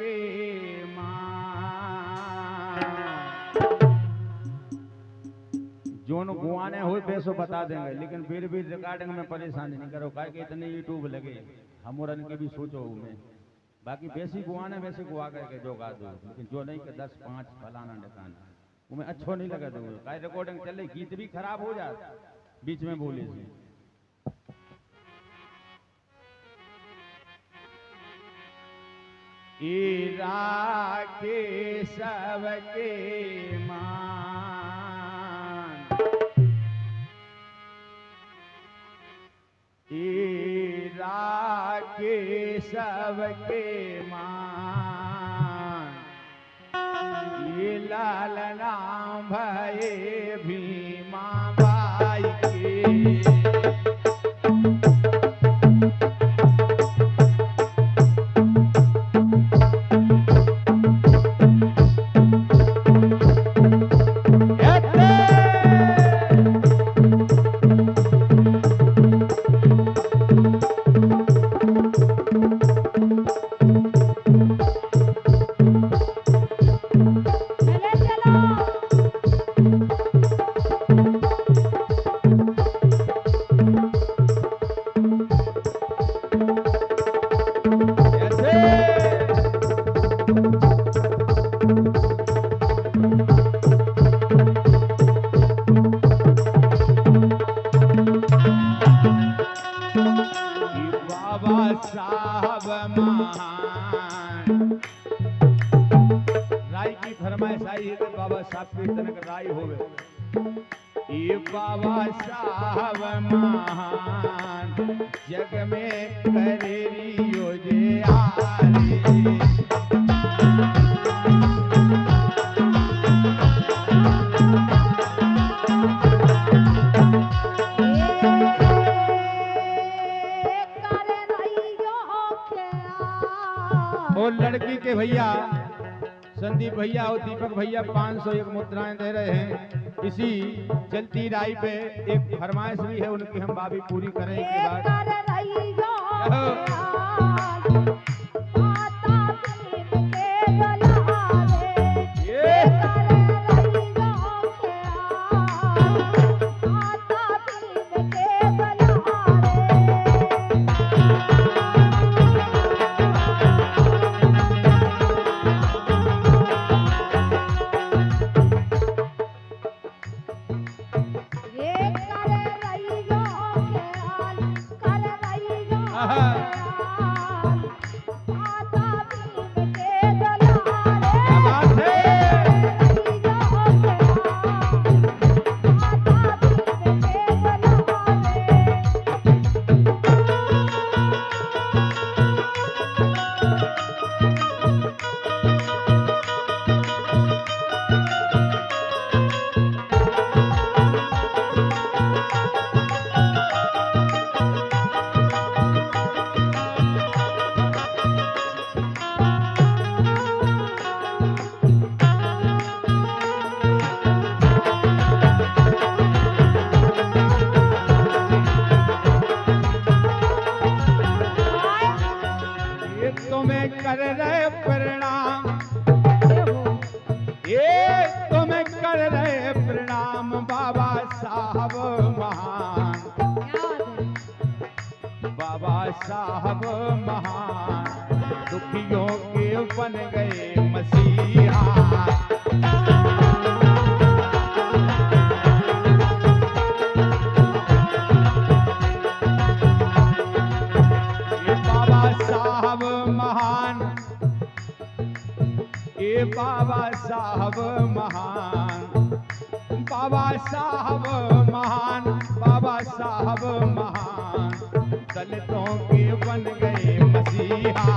सबके मान। जोन गुआने हो बेसो बता देंगे, लेकिन फिर भी रिकॉर्डिंग में परेशानी नहीं करो, काहे कि इतने यूट्यूब लगे हमरन के भी सोचो में। बाकी बेसी गुआने वैसे गुआ करके जो गा दो, लेकिन जो नहीं के 10 5 फलाना ढकाना उमें अच्छो नहीं लगा दो। काहे रिकॉर्डिंग चले गीत भी खराब हो जात बीच में बोले से। ईरा के सबके मान, ईरा के सबके मान, ये लालना भये भीमा बाई के। साहब महान राय की फरमाइश आई है कि बाबा साहब कीर्तन का राय होवे। ये बाबा साहब महान जग में करेरी योजे आरे। और लड़की के भैया संदीप भैया और दीपक भैया 501 मुद्राएं दे रहे हैं। इसी चलती राय पे एक फरमाइश भी है उनकी, हम बाबी पूरी करेंगे बाद। कर रहे प्रणाम, ये तुम्हें कर रहे प्रणाम बाबा साहब महान, बाबा साहब महान दुखियों के बन गए मसीहा। बाबा साहब महान, बाबा साहब महान, बाबा साहब महान दलितों के बन गए मसीहा।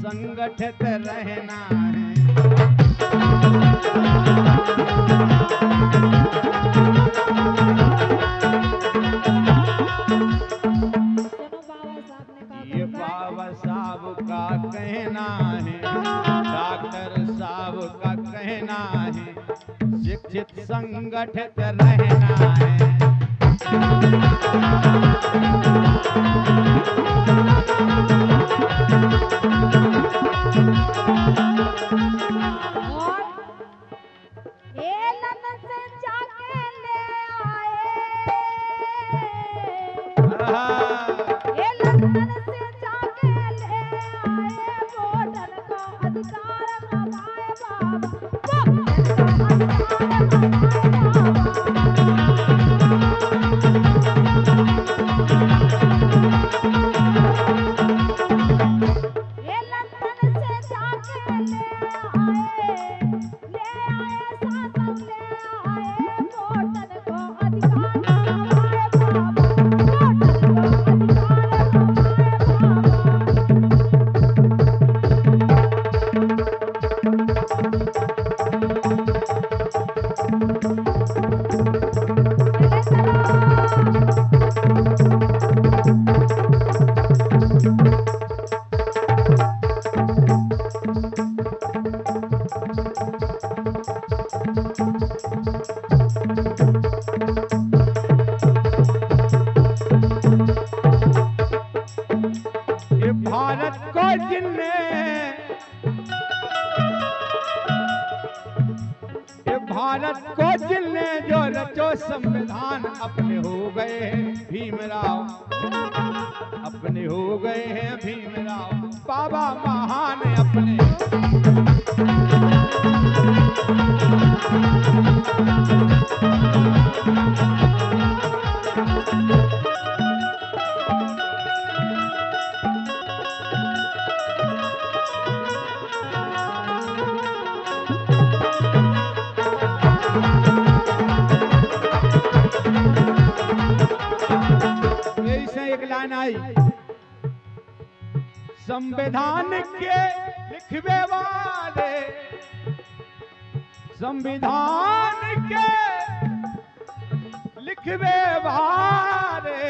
संगठित रहना है। ये बाबा साहब का कहना है, डॉक्टर साहब का कहना है, शिक्षित संगठित रहना है। भारत को जिलने जो रचो संविधान अपने हो गए हैं भीमराव, अपने हो गए हैं भीमराव, बाबा महान अपने। संविधान के लिख संविधान के लिखवे भारे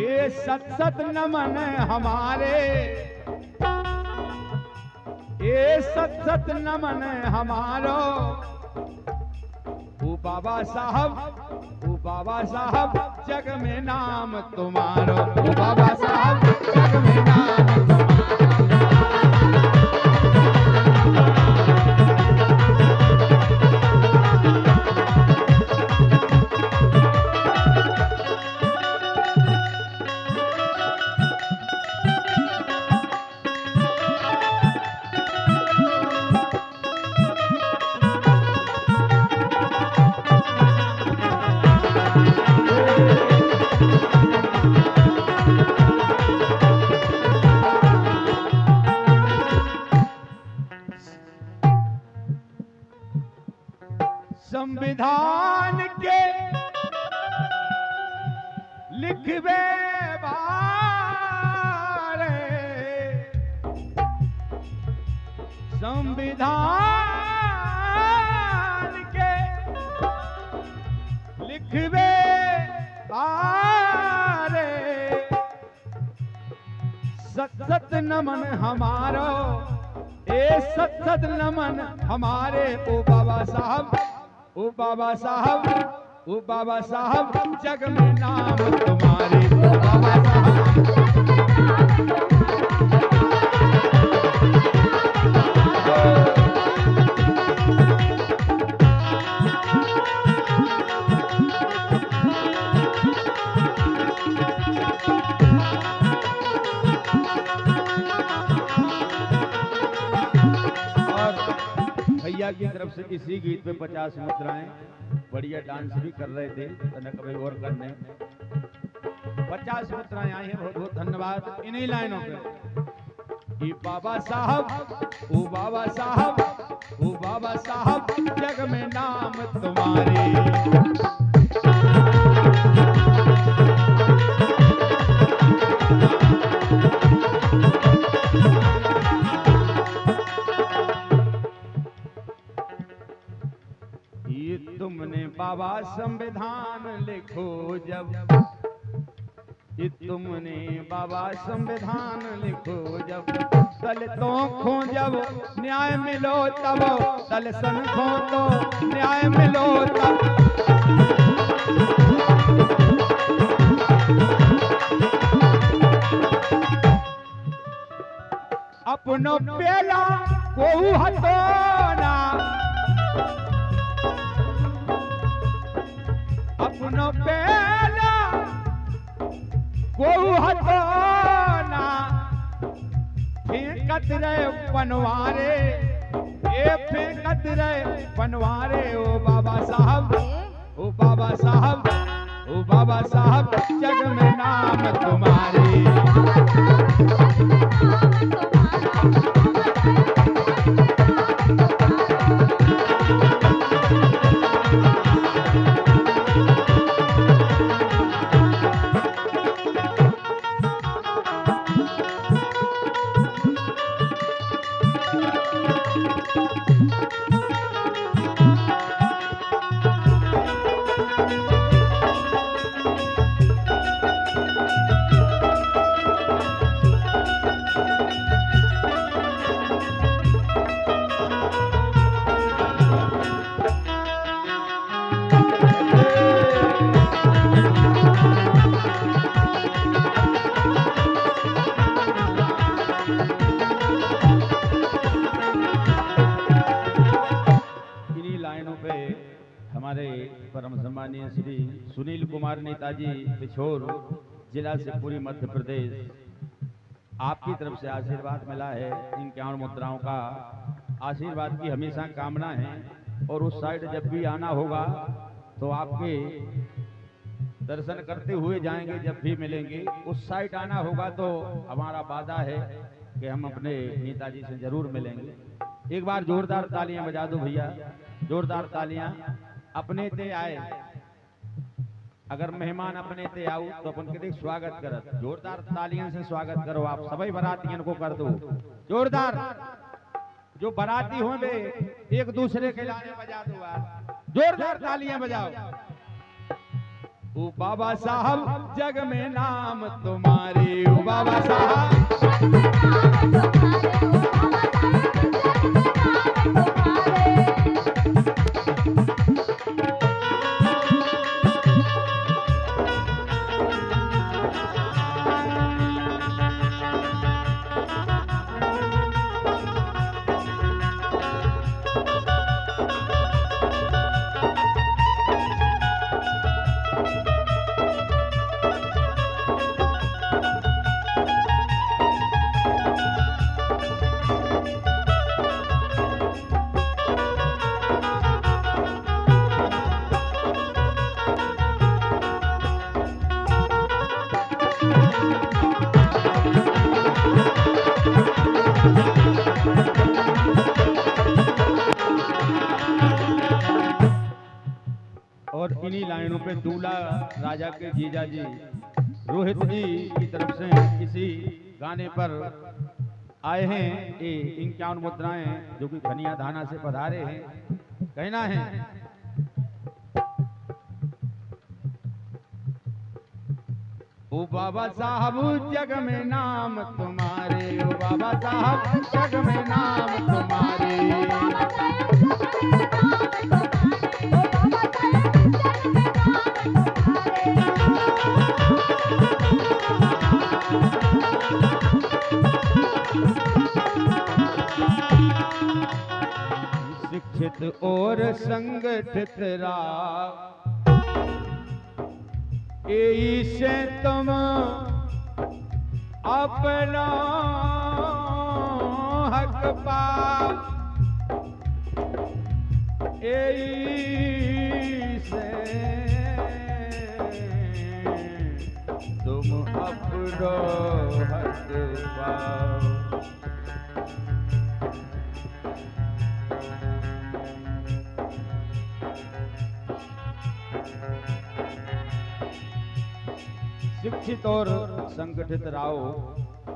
ये सत सत नमन हमारे, ये सत सत नमन हमारो। ओ बाबा साहब जग में नाम तुम्हारो। ओ बाबा साहब जग में नाम संविधान के लिखवे बारे, संविधान के लिखवे बारे सत सत नमन हमारो, ए सत सत नमन हमारे। ओ बाबा साहब, ओ बाबा साहब, ओ बाबा साहब जग में नाम तुम्हारे। ओ बाबा साहब भैया की तरफ से इसी गीत पे 50 मुद्राएं, बढ़िया डांस भी कर रहे थे, कभी और करने 50 मुद्राएं आई हैं। बहुत बहुत धन्यवाद। इन्हीं लाइनों पे ई बाबा साहब, ओ बाबा साहब, ओ बाबा साहब जग में नाम तुम्हारे। तुमने बाबा संविधान लिखो जब, ये तुमने बाबा संविधान लिखो जब, दलितों को जब न्याय मिलो तब, दलितन को तो न्याय मिलो तब। अपनो पेला को हतो ना, अपनो पेला को हतो ना, फेंकत रहे बनवारे, ये फेंकत रहे बनवारे। ओ बाबा साहब, ओ बाबा साहब, ओ बाबा साहब जग में नाम तुम्हारे। हमारे परम सम्मानीय श्री सुनील कुमार नेताजी पिछोर, जिला शिवपुरी, मध्य प्रदेश, आपकी तरफ से आशीर्वाद मिला है। इन 51 मुद्राओं का आशीर्वाद की हमेशा कामना है। और उस साइड जब भी आना होगा तो आपके दर्शन करते हुए जाएंगे। जब भी मिलेंगे उस साइड आना होगा तो हमारा वादा है कि हम अपने नेताजी से जरूर मिलेंगे। एक बार जोरदार तालियां बजा दो भैया, जोरदार तालियां। अपने ते आए, अगर मेहमान अपने ते आओ तो अपन के देख स्वागत करत, जोरदार तालियां से स्वागत करो। आप सभी बरातियन को कर दो जोरदार जो बाराती हों वे एक दूसरे के गाने बजा दो यार, जोरदार तालियां बजाओ। ओ बाबा साहब जग में नाम तुम्हारे, ओ बाबा साहब और इन्हीं लाइनों पे दूल्हा राजा के जीजा जी रोहित जी की तरफ से किसी गाने पर आए हैं। ये 51 मुद्राएं जो कि खनिया धाना से पधारे हैं, कहना है ओ बाबा साहब जग में नाम तुम्हारे, ओ बाबा साहब जग में नाम तुम्हारे। शिक्षित और संगठित राव से तुम अपना हक पाओ, से तुम अपना हक पाओ। शिक्षित और संगठित रहो,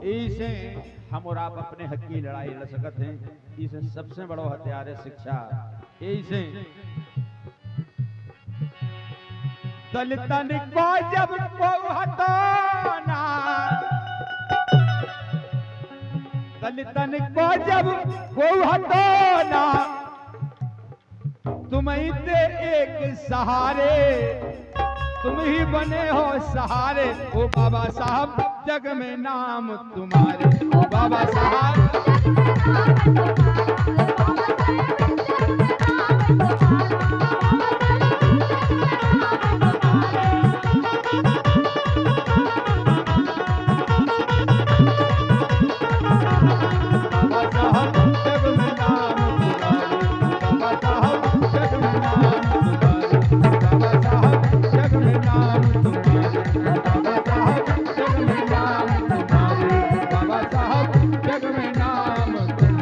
इसे हम और आप अपने हक की लड़ाई लड़ सकते हैं। इसे सबसे बड़ा हथियार है शिक्षा। इसे दलितन को जब हटाना, दलितन को जब हटाना, तुम्हें दे एक सहारे, तुम ही बने हो सहारे। ओ बाबा साहब जग में नाम तुम्हारे, ओ बाबा साहब जग में नाम तुम्हारे, बाबा साहब जग